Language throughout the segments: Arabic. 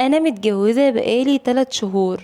أنا متجوزة بقالي 3 شهور.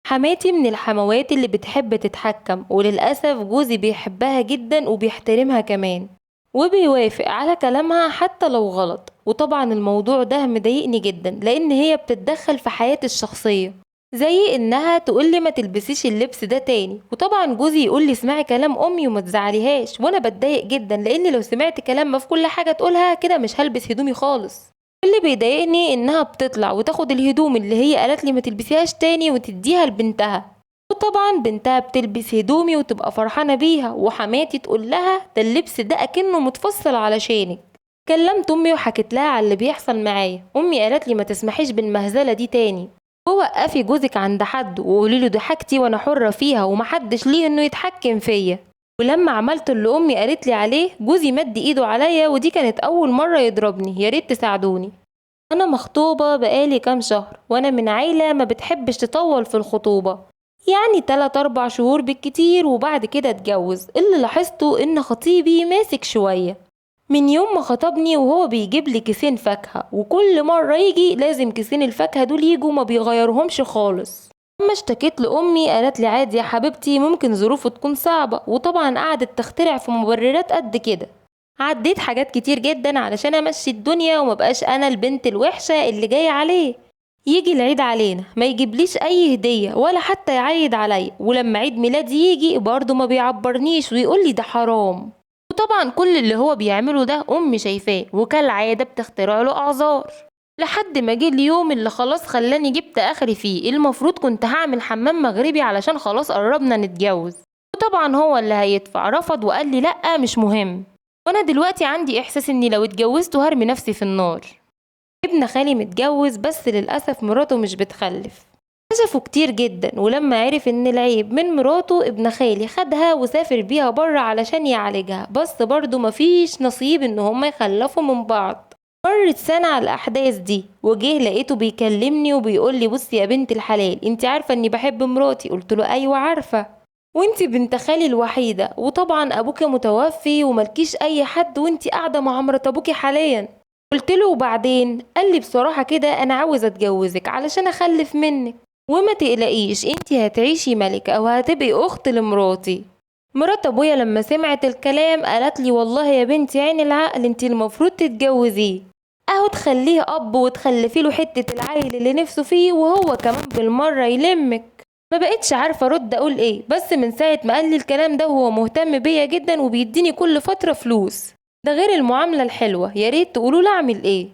حماتي من الحموات اللي بتحب تتحكم، وللأسف جوزي بيحبها جدا وبيحترمها كمان، وبيوافق على كلامها حتى لو غلط. وطبعا الموضوع ده مضايقني جدا لأن هي بتتدخل في حياتي الشخصية، زي إنها تقولي ما تلبسيش اللبس ده تاني، وطبعا جوزي يقولي اسمعي كلام أمي وما تزعليهاش، وأنا بتضايق جدا لأن لو سمعت كلام ما في كل حاجة تقولها كده مش هلبس هدومي خالص. اللي بيضايقني انها بتطلع وتاخد الهدوم اللي هي قالت لي ما تلبسيهاش تاني وتديها لبنتها، وطبعا بنتها بتلبس هدومي وتبقى فرحانة بيها، وحماتي تقول لها ده اللبس ده اكنه متفصل علشانك. كلمت امي وحكيت لها على اللي بيحصل معايا. امي قالت لي ما تسمحيش بالمهزلة دي تاني، ووقفي جوزك عند حد وقولي له دي حاجتي وانا حرة فيها ومحدش ليه انه يتحكم فيا. ولما عملت اللي امي قالت لي عليه جوزي مد ايده عليا، ودي كانت اول مرة يضربني. يا ريت تساعدوني. أنا مخطوبة بقالي كام شهر، وأنا من عيلة ما بتحبش تطول في الخطوبة، يعني 3 4 شهور بالكتير وبعد كده اتجوز. اللي لاحظته إن خطيبي ماسك شوية من يوم ما خطبني، وهو بيجيب لي كيسين فاكهة، وكل مرة يجي لازم كيسين الفاكهة دول يجوا ما بيغيرهمش خالص. لما اشتكيت لأمي قالت لي عادي يا حبيبتي، ممكن ظروفه تكون صعبة، وطبعا قعدت تخترع في مبررات قد كده. عديت حاجات كتير جدا علشان امشي الدنيا ومبقاش انا البنت الوحشة اللي جاية عليه. يجي العيد علينا ما يجيبليش اي هدية ولا حتى يعيد عليا، ولما عيد ميلادي يجي برضه ما بيعبرنيش ويقولي ده حرام. وطبعا كل اللي هو بيعمله ده امي شايفاه، وكالعادة بتخترع له اعذار. لحد ما جه اليوم اللي خلاص خلاني جبت اخري فيه. المفروض كنت هعمل حمام مغربي علشان خلاص قربنا نتجوز، وطبعا هو اللي هيدفع رفض وقال لي لأ مش مهم. وانا دلوقتي عندي احساس اني لو اتجوزت هرمي نفسي في النار. ابن خالي متجوز بس للأسف مراته مش بتخلف. كشفوا كتير جدا، ولما عرف ان العيب من مراته ابن خالي خدها وسافر بيها بره علشان يعالجها، بس برضه مفيش نصيب ان هما يخلفوا من بعض. مرت سنة على الأحداث دي، وجه لقيته بيكلمني وبيقول لي بصي يا بنت الحلال، انت عارفة اني بحب مراتي؟ قلت له ايوه عارفة، وانتي بنت خالي الوحيدة، وطبعا ابوكي متوفي وملكيش اي حد، وانتي قاعدة مع مرات ابوكي حاليا. قلت له وبعدين؟ قال لي بصراحة كده انا عاوز اتجوزك علشان اخلف منك، وما تقلقيش انتي هتعيشي ملكة او هتبقي اخت لمراتي. مرات ابويا لما سمعت الكلام قالت لي والله يا بنتي عين العقل، انتي المفروض تتجوزيه، اهو تخليه اب وتخلفي له حتة العيل اللي نفسه فيه، وهو كمان بالمرة يلمك. ما بقتش عارفة ارد اقول ايه، بس من ساعة ما قال لي الكلام ده وهو مهتم بيا جدا وبيديني كل فترة فلوس، ده غير المعاملة الحلوة. يا ريت تقولوا لي اعمل ايه.